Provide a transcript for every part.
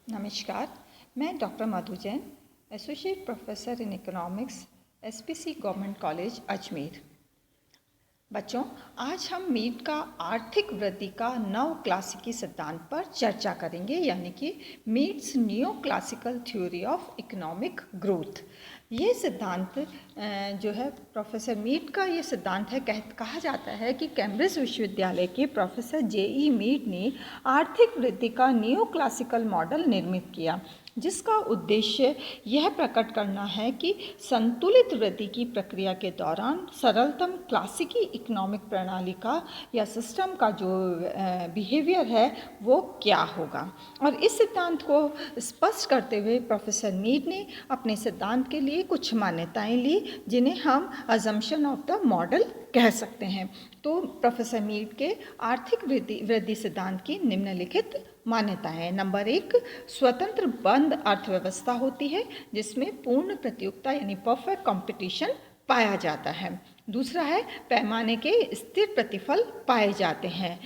नमस्कार, मैं doctor Madhu Jain, associate professor in economics, SPC government college Ajmer. बच्चों, आज हम मीट का आर्थिक वृद्धि का नव क्लासिकी सिद्धांत पर चर्चा करेंगे, यानी कि meets new classical theory of economic growth. ये सिद्धांत जो है प्रोफेसर मीट का ये सिद्धांत है। कहा जाता है कि कैम्ब्रिज विश्वविद्यालय के प्रोफेसर जेई मीट ने आर्थिक वृद्धि का न्यू क्लासिकल मॉडल निर्मित किया, जिसका उद्देश्य यह प्रकट करना है कि संतुलित वृद्धि की प्रक्रिया के दौरान सरलतम क्लासिकी इकोनॉमिक प्रणाली का या सिस्टम का जो बिहेवियर है वो क्या होगा। और इस सिद्धांत को स्पष्ट करते हुए प्रोफेसर मीट ने अपने सिद्धांत के लिए कुछ मान्यताएं ली, जिन्हें हम अजम्पशन ऑफ द मॉडल कह सकते हैं। तो प्रोफेसर मीट के आर्थिक वृद्धि सिद्धांत की निम्नलिखित मान्यताएं। नंबर 1, स्वतंत्र बंद अर्थव्यवस्था होती है जिसमें पूर्ण प्रतियोगिता यानी परफेक्ट कंपटीशन पाया जाता है। दूसरा है, पैमाने के स्थिर प्रतिफल पाए जाते हैं।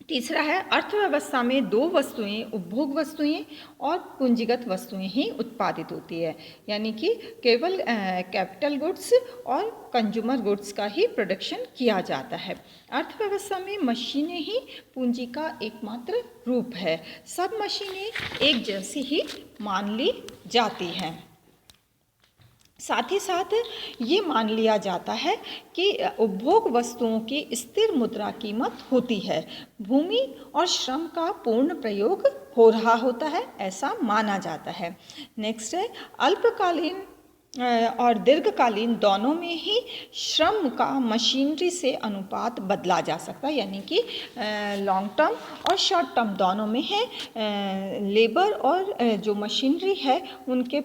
तीसरा है, अर्थव्यवस्था में दो वस्तुएं, उपभोग वस्तुएं और पूंजीगत वस्तुएं ही उत्पादित होती है, यानी कि केवल कैपिटल गुड्स और कंज्यूमर गुड्स का ही प्रोडक्शन किया जाता है। अर्थव्यवस्था में मशीनें ही पूंजी का एकमात्र रूप है। सब मशीनें एक जैसी ही मान ली जाती हैं। साथ ही साथ ये मान लिया जाता है कि उपभोग वस्तुओं की स्थिर मुद्रा कीमत होती है। भूमि और श्रम का पूर्ण प्रयोग हो रहा होता है, ऐसा माना जाता है। नेक्स्ट है, अल्पकालीन और दीर्घकालीन दोनों में ही श्रम का मशीनरी से अनुपात बदला जा सकता है, यानी कि लॉन्ग टर्म और शॉर्ट टर्म दोनों में है। लेबर और जो मशीनरी है उनके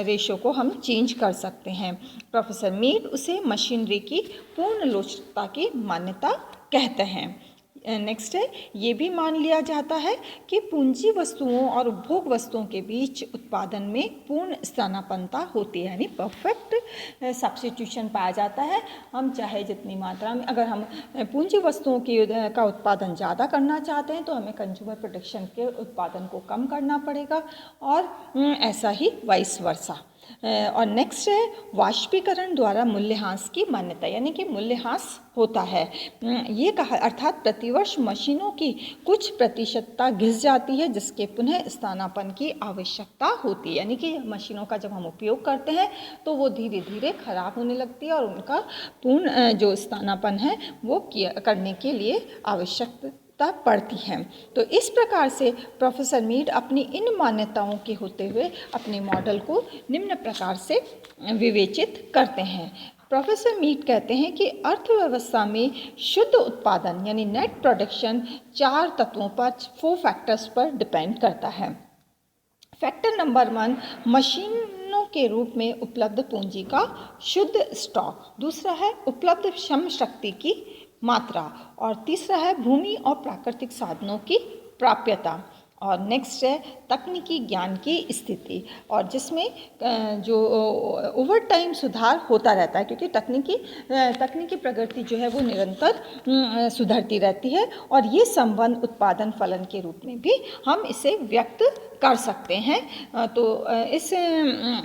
रेशो को हम चेंज कर सकते हैं। प्रोफेसर मीट उसे मशीनरी की पूर्ण लोचता की मान्यता कहते हैं। नेक्स्ट है, ये भी मान लिया जाता है कि पूंजी वस्तुओं और उपभोग वस्तुओं के बीच उत्पादन में पूर्ण स्थानापन्नता होती है, यानी परफेक्ट सब्स्टिट्यूशन पाया जाता है। हम चाहे जितनी मात्रा में, अगर हम पूंजी वस्तुओं का उत्पादन ज़्यादा करना चाहते हैं तो हमें कंज्यूमर प्रोडक्शन के उत्पादन को कम करना पड़ेगा, और ऐसा ही वाइस वर्सा। और नेक्स्ट है, वाष्पीकरण द्वारा मूल्यह्रास की मान्यता, यानी कि मूल्यह्रास होता है। ये कहा, अर्थात प्रतिवर्ष मशीनों की कुछ प्रतिशतता घिस जाती है जिसके पुनः स्थानापन्न की आवश्यकता होती है, यानी कि मशीनों का जब हम उपयोग करते हैं तो वो धीरे धीरे खराब होने लगती है और उनका पूर्ण जो स्थानापन्न है वो करने के लिए आवश्यकता पड़ती है। तो इस प्रकार से प्रोफेसर मीट अपनी इन मान्यताओं के होते हुए अपने मॉडल को निम्न प्रकार से विवेचित करते हैं। प्रोफेसर मीट कहते हैं कि अर्थव्यवस्था में शुद्ध उत्पादन यानी नेट प्रोडक्शन 4 तत्वों पर, 4 फैक्टर्स पर डिपेंड करता है। फैक्टर नंबर 1, मशीनों के रूप में उपलब्ध पूंजी का शुद्ध स्टॉक। दूसरा है, उपलब्ध श्रम शक्ति की मात्रा। और तीसरा है, भूमि और प्राकृतिक साधनों की प्राप्यता। और नेक्स्ट है, तकनीकी ज्ञान की स्थिति, और जिसमें जो ओवर टाइम सुधार होता रहता है, क्योंकि तकनीकी प्रगति जो है वो निरंतर सुधरती रहती है। और ये संबंध उत्पादन फलन के रूप में भी हम इसे व्यक्त कर सकते हैं। तो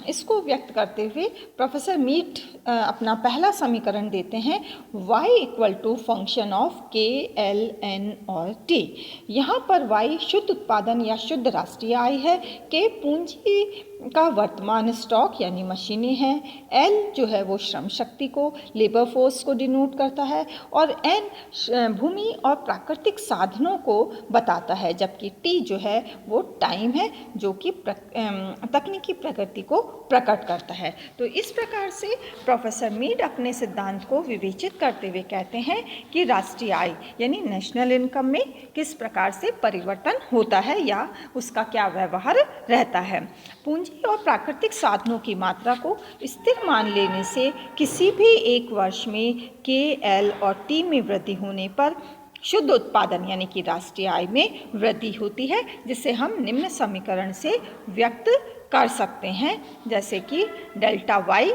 इसको व्यक्त करते हुए प्रोफेसर मीट अपना पहला समीकरण देते हैं, y = function of k, l, n और t। यहाँ पर y शुद्ध उत्पादन या शुद्ध राष्ट्रीय आय है, k पूंजी का वर्तमान स्टॉक यानी मशीनें हैं, L जो है वो श्रम शक्ति को, लेबर फोर्स को डिनोट करता है, और N भूमि और प्राकृतिक साधनों को बताता है, जबकि T जो है वो टाइम है जो कि तकनीकी प्रगति को प्रकट करता है। तो इस प्रकार से प्रोफेसर मीट अपने सिद्धांत को विवेचित करते हुए कहते हैं कि राष्ट्रीय आय यानी नेशनल इनकम में किस प्रकार से परिवर्तन होता है या उसका क्या व्यवहार रहता है। पूंजी और प्राकृतिक साधनों की मात्रा को स्थिर मान लेने से किसी भी एक वर्ष में K, L और T में वृद्धि होने पर शुद्ध उत्पादन यानी कि राष्ट्रीय आय में वृद्धि होती है, जिसे हम निम्न समीकरण से व्यक्त कर सकते हैं, जैसे कि delta y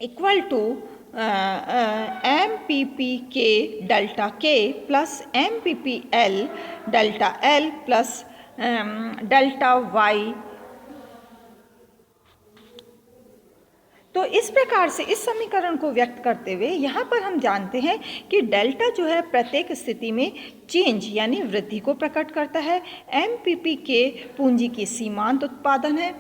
= M P P K delta K plus M P P L delta L plus delta Y. तो इस प्रकार से इस समीकरण को व्यक्त करते हुए यहाँ पर हम जानते हैं कि डेल्टा जो है प्रत्येक स्थिति में चेंज यानी वृद्धि को प्रकट करता है। एमपीपी के पूंजी की सीमांत उत्पादन है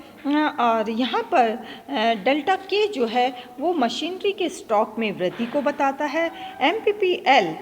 और यहाँ पर डेल्टा के जो है वो मशीनरी के स्टॉक में वृद्धि को बताता है। एमपीपीएल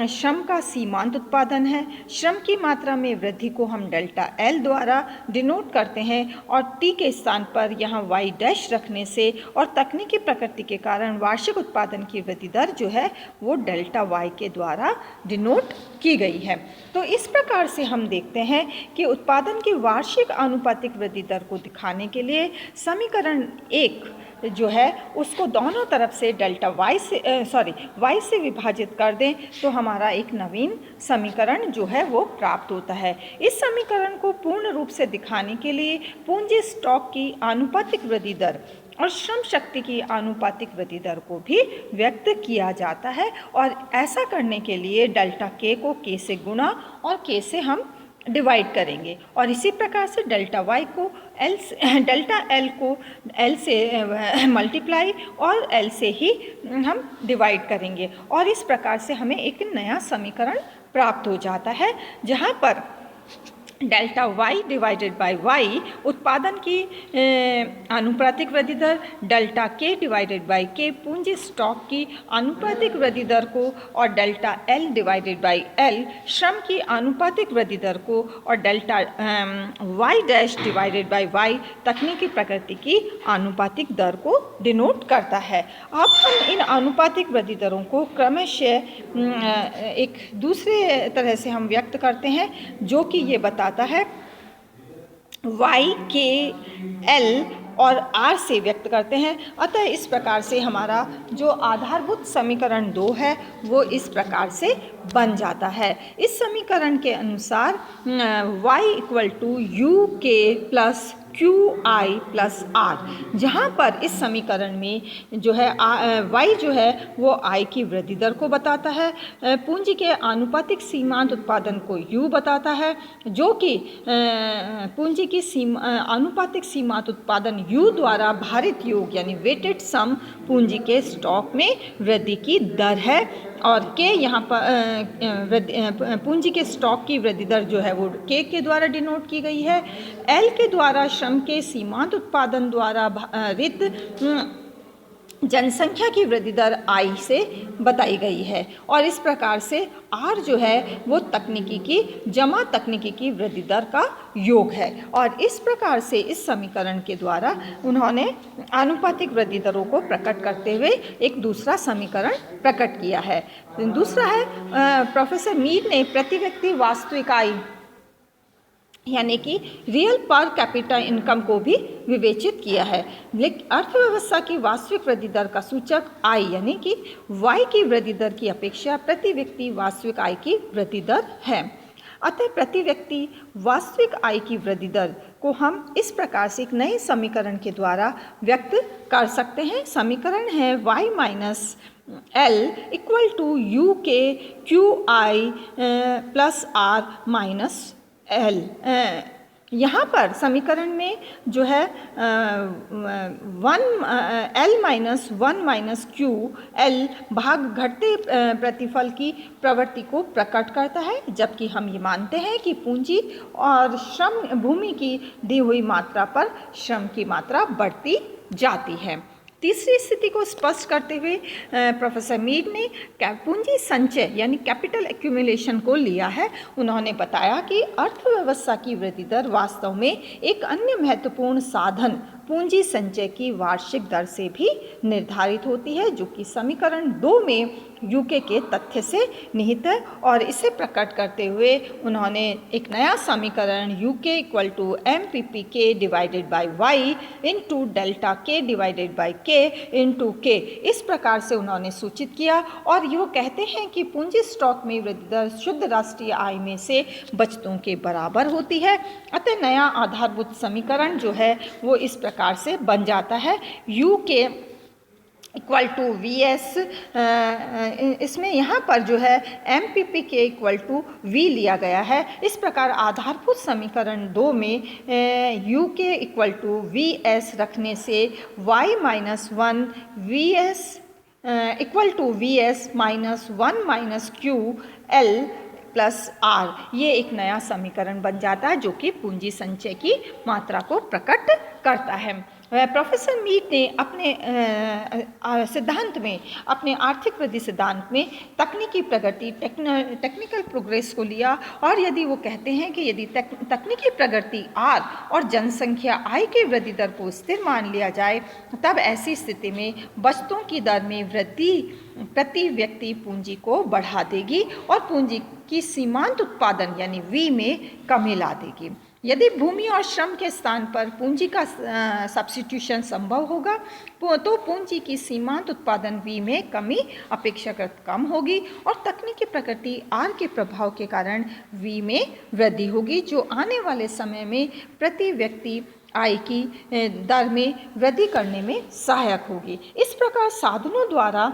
श्रम का सीमांत उत्पादन है। श्रम की मात्रा में वृद्धि को हम डेल्टा एल द्वारा डिनोट करते हैं और टी के स्थान पर यहाँ वाई डैश रखने से और तकनीकी प्रकृति के कारण वार्षिक उत्पादन की वृद्धि दर जो है वो डेल्टा वाई के द्वारा डिनोट की गई है। तो इस प्रकार से हम देखते हैं कि उत्पादन की वार्षिक आनुपातिक वृद्धि दर को दिखाने के लिए समीकरण 1 जो है उसको दोनों तरफ से डेल्टा वाई से विभाजित कर दें तो हमारा एक नवीन समीकरण जो है वो प्राप्त होता है। इस समीकरण को पूर्ण रूप से दिखाने के लिए पूंजी स्टॉक की आनुपातिक वृद्धि दर और श्रम शक्ति की आनुपातिक वृद्धि दर को भी व्यक्त किया जाता है और ऐसा करने के लिए डेल्टा के को के से गुणा और के से हम डिवाइड करेंगे और इसी प्रकार से डेल्टा वाई को डेल्टा एल को एल से मल्टीप्लाई और एल से ही हम डिवाइड करेंगे और इस प्रकार से हमें एक नया समीकरण प्राप्त हो जाता है जहाँ पर delta Y divided by Y उत्पादन की आनुपातिक वृद्धि दर, डेल्टा के डिवाइडेड बाय के पूंजी स्टॉक की आनुपातिक वृद्धि दर को और delta L divided by L श्रम की आनुपातिक वृद्धि दर को और delta Y dash divided by Y तकनीकी प्रकृति की आनुपातिक दर को डिनोट करता है। अब हम इन आनुपातिक वृद्धि दरों को क्रमशः एक दूसरे तरह से हम व्यक्त करते हैं जो कि ये बताता है वाई के एल और आर से व्यक्त करते हैं। अतः इस प्रकार से हमारा जो आधारभूत समीकरण 2 है वो इस प्रकार से बन जाता है। इस समीकरण के अनुसार y equal to you K plus Q I plus R, जहाँ पर इस समीकरण में जो है y जो है वो i की वृद्धि दर को बताता है, पूंजी के आनुपातिक सीमांत उत्पादन को u बताता है जो कि पूंजी की आनुपातिक सीमांत उत्पादन u द्वारा भारित योग यानी वेटेड सम पूंजी के स्टॉक में वृद्धि की दर है और के यहाँ पर पूंजी के स्टॉक की वृद्धि दर जो है वो के द्वारा डिनोट की गई है। एल के द्वारा श्रम के सीमांत उत्पादन द्वारा भारित जनसंख्या की वृद्धि दर आई से बताई गई है और इस प्रकार से आर जो है वो तकनीकी की जमा तकनीकी की वृद्धि दर का योग है और इस प्रकार से इस समीकरण के द्वारा उन्होंने आनुपातिक वृद्धि दरों को प्रकट करते हुए एक दूसरा समीकरण प्रकट किया है। दूसरा है प्रोफेसर मीर ने प्रति व्यक्ति वास्तविक आय यानी कि रियल पर कैपिटा इनकम को भी विवेचित किया है। लेकिन अर्थव्यवस्था की वास्तविक वृद्धि दर का सूचक आई यानी कि वाई की वृद्धि दर की अपेक्षा प्रति व्यक्ति वास्तविक आय की वृद्धि दर है। अतः प्रति व्यक्ति वास्तविक आय की वृद्धि दर को हम इस प्रकार से एक नए समीकरण के द्वारा व्यक्त कर सकते हैं। समीकरण है y minus l equal to you k q I plus r minus l. यहाँ पर समीकरण में जो है l minus 1 minus Q l भाग घटते प्रतिफल की प्रवृत्ति को प्रकट करता है, जबकि हम ये मानते हैं कि पूंजी और श्रम भूमि की दी हुई मात्रा पर श्रम की मात्रा बढ़ती जाती है। तीसरी स्थिति को स्पष्ट करते हुए प्रोफेसर मीर ने पूंजी संचय यानी कैपिटल एक्यूमुलेशन को लिया है। उन्होंने बताया कि अर्थव्यवस्था की वृद्धि दर वास्तव में एक अन्य महत्वपूर्ण साधन पूंजी संचय की वार्षिक दर से भी निर्धारित होती है जो कि समीकरण 2 में यूके के तथ्य से निहित है और इसे प्रकट करते हुए उन्होंने एक नया समीकरण u k equal to m P P k divided by y into delta के divided by k into k इस प्रकार से उन्होंने सूचित किया और ये कहते हैं कि पूंजी स्टॉक में वृद्धि दर शुद्ध राष्ट्रीय आय में से बचतों के बराबर होती है। अतः नया आधारभूत समीकरण जो है वो इस प्रकार से बन जाता है। यू के इक्वल टू वी एस, इसमें यहाँ पर जो है एम पी पी के इक्वल टू वी लिया गया है। इस प्रकार आधारभूत समीकरण 2 में यू के इक्वल टू वी एस रखने से Y minus one V S equal to V S minus one minus Q L plus R, ये एक नया समीकरण बन जाता है जो कि पूंजी संचय की मात्रा को प्रकट करता है। प्रोफेसर मीट ने अपने सिद्धांत में, अपने आर्थिक वृद्धि सिद्धांत में तकनीकी प्रगति, टेक्निकल प्रोग्रेस को लिया और यदि वो कहते हैं कि यदि तकनीकी प्रगति आर और जनसंख्या आई की वृद्धि दर को स्थिर मान लिया जाए, तब ऐसी स्थिति में वस्तुओं की दर में वृद्धि प्रति व्यक्ति पूंजी को बढ़ा देगी और पूंजी की सीमांत उत्पादन यानी वी में कमी ला देगी। यदि भूमि और श्रम के स्थान पर पूंजी का सब्स्टिट्यूशन संभव होगा तो पूंजी की सीमांत उत्पादन वी में कमी अपेक्षाकृत कम होगी और तकनीकी प्रगति आर के प्रभाव के कारण वी में वृद्धि होगी, जो आने वाले समय में प्रति व्यक्ति आय की दर में वृद्धि करने में सहायक होगी। इस प्रकार साधनों द्वारा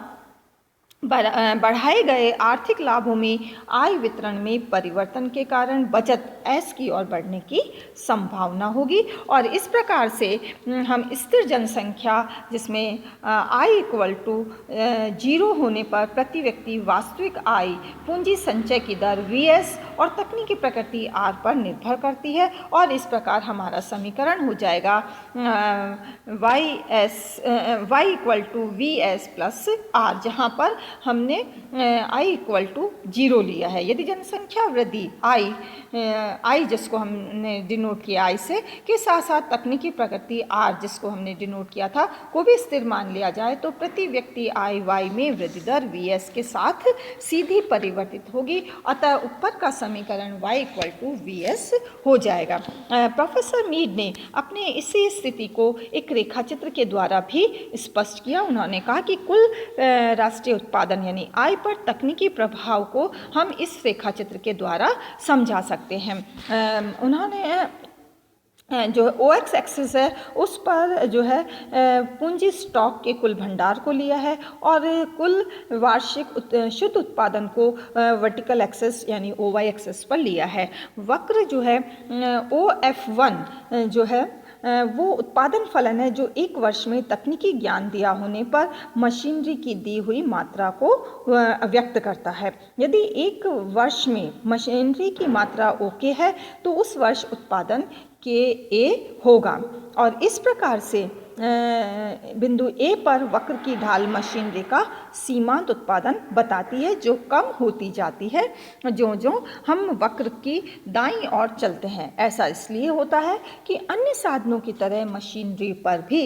बढ़ाए गए आर्थिक लाभों में आय वितरण में परिवर्तन के कारण बचत एस की ओर बढ़ने की संभावना होगी और इस प्रकार से हम स्थिर जनसंख्या जिसमें आय इक्वल टू 0 होने पर प्रति व्यक्ति वास्तविक आय पूंजी संचय की दर वी एस और तकनीकी प्रकृति आर पर निर्भर करती है और इस प्रकार हमारा समीकरण हो जाएगा Y equal to V S plus R, जहाँ पर हमने i इक्वल टू 0 लिया है। यदि जनसंख्या वृद्धि i जिसको हमने डिनोट किया i से के साथ साथ तकनीकी प्रगति r जिसको हमने डिनोट किया था को भी स्थिर मान लिया जाए तो प्रति व्यक्ति आय y में वृद्धि दर vs के साथ सीधी परिवर्तित होगी, अतः ऊपर का समीकरण y इक्वल टू vs हो जाएगा। प्रोफेसर मीड ने अपने इसी स्थिति को एक रेखाचित्र के द्वारा भी स्पष्ट किया। उन्होंने कहा कि कुल राष्ट्रीय उत्पादन यानी आय पर तकनीकी प्रभाव को हम इस रेखाचित्र के द्वारा समझा सकते हैं। उन्होंने जो OX एक्सिस है उस पर जो है पूंजी स्टॉक के कुल भंडार को लिया है और कुल वार्षिक शुद्ध उत्पादन को वर्टिकल एक्सिस यानी OY एक्सिस पर लिया है। वक्र जो है OF1 जो है वो उत्पादन फलन है जो एक वर्ष में तकनीकी ज्ञान दिया होने पर मशीनरी की दी हुई मात्रा को व्यक्त करता है। यदि एक वर्ष में मशीनरी की मात्रा ओके है तो उस वर्ष उत्पादन KA होगा और इस प्रकार से बिंदु A पर वक्र की ढाल मशीनरी का सीमांत उत्पादन बताती है जो कम होती जाती है जो जो हम वक्र की दाईं ओर चलते हैं। ऐसा इसलिए होता है कि अन्य साधनों की तरह मशीनरी पर भी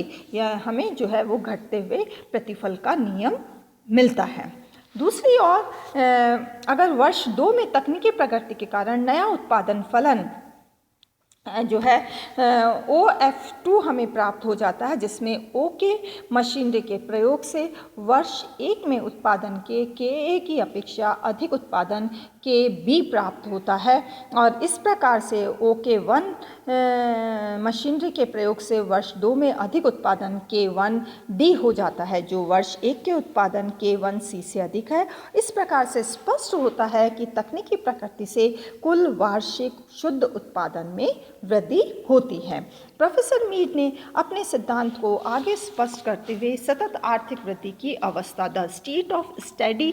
हमें जो है वो घटते हुए प्रतिफल का नियम मिलता है। दूसरी ओर अगर वर्ष 2 में तकनीकी प्रगति के कारण नया उत्पादन फलन जो है OF2 हमें प्राप्त हो जाता है, जिसमें O के मशीनरी के प्रयोग से वर्ष 1 में उत्पादन के KA की अपेक्षा अधिक उत्पादन KB प्राप्त होता है और इस प्रकार से OK1 मशीनरी के प्रयोग से वर्ष 2 में अधिक उत्पादन K1D हो जाता है जो वर्ष 1 के उत्पादन K1C से अधिक है। इस प्रकार से स्पष्ट होता है कि तकनीकी प्रकृति से कुल वार्षिक शुद्ध उत्पादन में वृद्धि होती है। प्रोफेसर मीड ने अपने सिद्धांत को आगे स्पष्ट करते हुए सतत आर्थिक वृद्धि की अवस्था the state of steady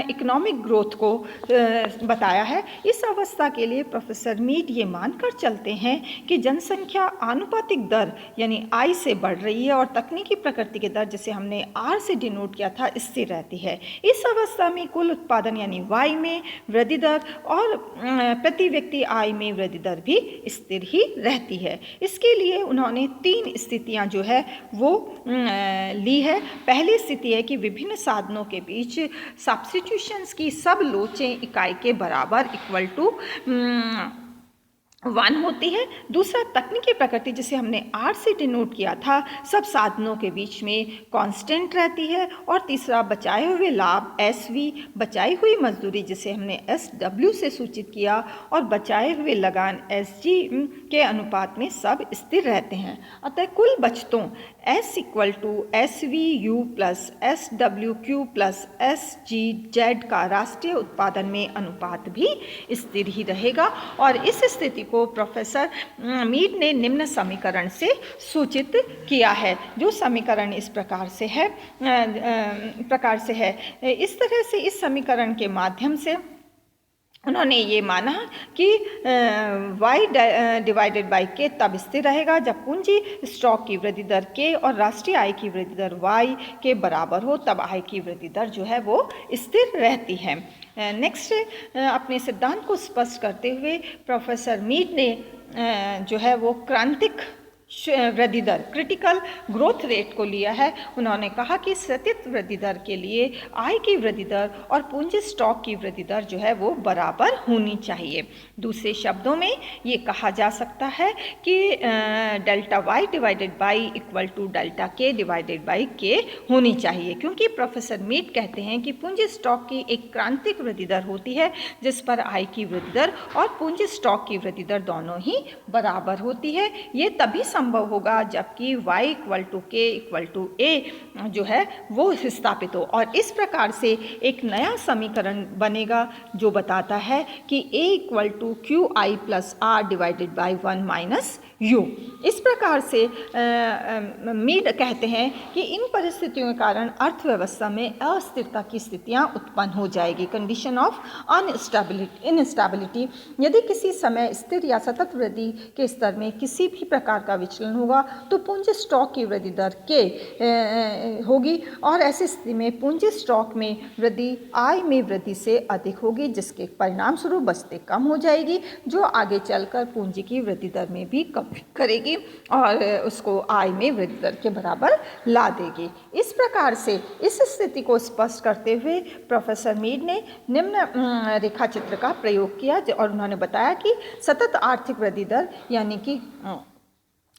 economic growth को बताया है। इस अवस्था के लिए प्रोफेसर मीड ये मानकर चलते हैं कि जनसंख्या आनुपातिक दर यानी I से बढ़ रही है और तकनीकी प्रकृति की दर जिसे हमने R से डिनोट किया था स्थिर रहती है। इस अवस्था में कुल उत्पादन यानी Y में वृद्धि दर और प्रति व्यक्ति आय में वृद्धि दर भी स्थिर ही रहती है। इसके लिए उन्होंने 3 स्थितियां जो है वो ली है। पहली स्थिति है कि विभिन्न साधनों के बीच सब्स्टिट्यूशंस की सब लोचें इकाई के बराबर इक्वल टू वन होती है, दूसरा तकनीकी प्रकृति जिसे हमने आर से डिनोट किया था, सब साधनों के बीच में कांस्टेंट रहती है, और तीसरा बचाए हुए लाभ एस वी, बचाई हुई मजदूरी जिसे हमने एस डब्ल्यू से सूचित किया, और बचाए हुए लगान एस जी के अनुपात में सब स्थिर रहते हैं। अतः कुल बचतों S equal to S V U plus S W Q plus S G Z का राष्ट्रीय उत्पादन में अनुपात भी स्थिर ही रहेगा। और इस स्थिति को प्रोफेसर मीड ने निम्न समीकरण से सूचित किया है, जो समीकरण इस प्रकार से है। इस तरह से इस समीकरण के माध्यम से उन्होंने ये माना कि y डिवाइडेड बाई k तब स्थिर रहेगा जब पूंजी स्टॉक की वृद्धि दर k और राष्ट्रीय आय की वृद्धि दर y के बराबर हो, तब आय की वृद्धि दर जो है वो स्थिर रहती है। नेक्स्ट अपने सिद्धांत को स्पष्ट करते हुए प्रोफेसर मीड ने जो है वो क्रांतिक वृद्धि दर क्रिटिकल ग्रोथ रेट को लिया है। उन्होंने कहा कि सतत वृद्धि दर के लिए आय की वृद्धि दर और पूंजी स्टॉक की वृद्धि दर जो है वो बराबर होनी चाहिए। दूसरे शब्दों में ये कहा जा सकता है कि delta Y divided by equal to delta के डिवाइडेड बाई के होनी चाहिए, क्योंकि प्रोफेसर मीड कहते हैं कि पूंजी स्टॉक की एक क्रांतिक वृद्धि दर होती है जिस पर आय की वृद्धि दर और पूंजी स्टॉक की वृद्धि दर दोनों ही बराबर होती है। ये तभी संभव होगा जबकि y इक्वल टू के इक्वल टू ए जो है वो स्थापित हो, और इस प्रकार से एक नया समीकरण बनेगा जो बताता है कि a equal to Q I plus R divided by 1 minus U. इस प्रकार से मीड कहते हैं कि इन परिस्थितियों के कारण अर्थव्यवस्था में अस्थिरता की स्थितियां उत्पन्न हो जाएगी, कंडीशन ऑफ इनस्टेबिलिटी। यदि किसी समय स्थिर या सतत वृद्धि के स्तर में किसी भी प्रकार का विचलन होगा तो पूंजी स्टॉक की वृद्धि दर के होगी, और ऐसी स्थिति में पूंजी स्टॉक में वृद्धि आय में वृद्धि से अधिक होगी, जिसके परिणाम स्वरूप बचतें कम हो जाएगी, जो आगे चलकर पूंजी की वृद्धि दर में भी कमी करेगी और उसको आय में वृद्धि दर के बराबर ला देगी। इस प्रकार से इस स्थिति को स्पष्ट करते हुए प्रोफेसर मीड ने निम्न रेखा चित्र का प्रयोग किया, और उन्होंने बताया कि सतत आर्थिक वृद्धि दर यानी कि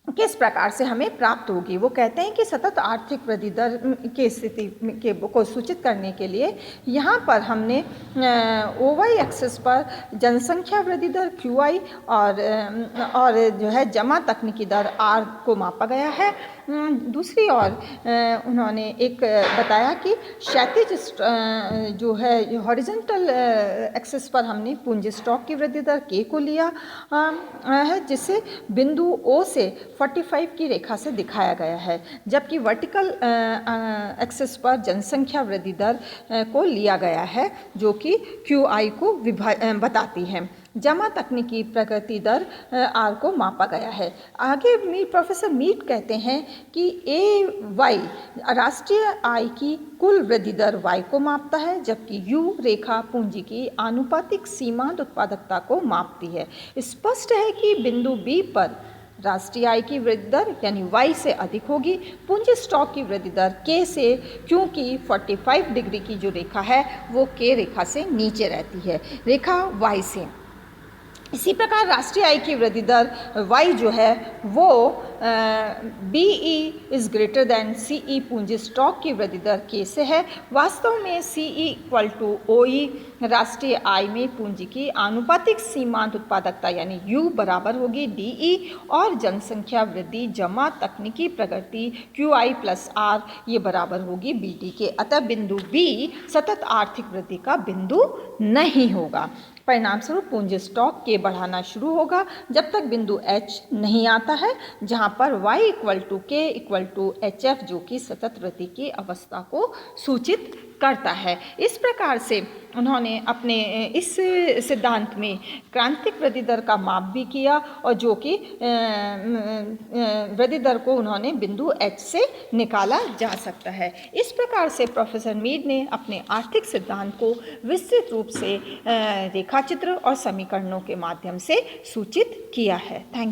किस प्रकार से हमें प्राप्त होगी। वो कहते हैं कि सतत आर्थिक वृद्धि दर की स्थिति को सूचित करने के लिए यहाँ पर हमने ओवाई एक्सिस पर जनसंख्या वृद्धि दर QI और जो है जमा तकनीकी दर R को मापा गया है। दूसरी ओर उन्होंने एक बताया कि क्षैतिज जो है हॉरिजॉन्टल एक्सिस पर हमने पूंजी स्टॉक की वृद्धि दर K को लिया है, जिसे बिंदु O से 45 की रेखा से दिखाया गया है, जबकि वर्टिकल एक्सिस पर जनसंख्या वृद्धि दर को लिया गया है जो कि QI को बताती है। जमा तकनीकी प्रगति दर R को मापा गया है। आगे प्रोफेसर मीड कहते हैं कि AY राष्ट्रीय आय की कुल वृद्धि दर Y को मापता है, जबकि U रेखा पूंजी की आनुपातिक सीमांत उत्पादकता को मापती है। स्पष्ट है कि बिंदु B पर राष्ट्रीय आय की वृद्धि दर यानी Y से अधिक होगी पूंजी स्टॉक की वृद्धि दर K से, क्योंकि 45 डिग्री की जो रेखा है वो K रेखा से नीचे रहती है, रेखा Y से। इसी प्रकार राष्ट्रीय आय की वृद्धि दर Y जो है वो BE is greater than CE पूंजी स्टॉक की वृद्धि दर K से है। वास्तव में CE इक्वल टू OE राष्ट्रीय आय में पूंजी की आनुपातिक सीमांत उत्पादकता यानी U बराबर होगी DE, और जनसंख्या वृद्धि जमा तकनीकी प्रगति QI प्लस R ये बराबर होगी BD के। अतः बिंदु B सतत आर्थिक वृद्धि का बिंदु नहीं होगा। परिणाम स्वरूप पूंजी स्टॉक के बढ़ाना शुरू होगा जब तक बिंदु H नहीं आता है, जहां पर Y equal to K equal to HF जो कि सतत वृद्धि की अवस्था को सूचित करता है। इस प्रकार से उन्होंने अपने इस सिद्धांत में क्रांतिक वृद्धि दर का माप भी किया, और जो कि वृद्धि दर को उन्होंने बिंदु H से निकाला जा सकता है। इस प्रकार से प्रोफेसर मीड ने अपने आर्थिक सिद्धांत को विस्तृत रूप से रेखाचित्र और समीकरणों के माध्यम से सूचित किया है। Thank you.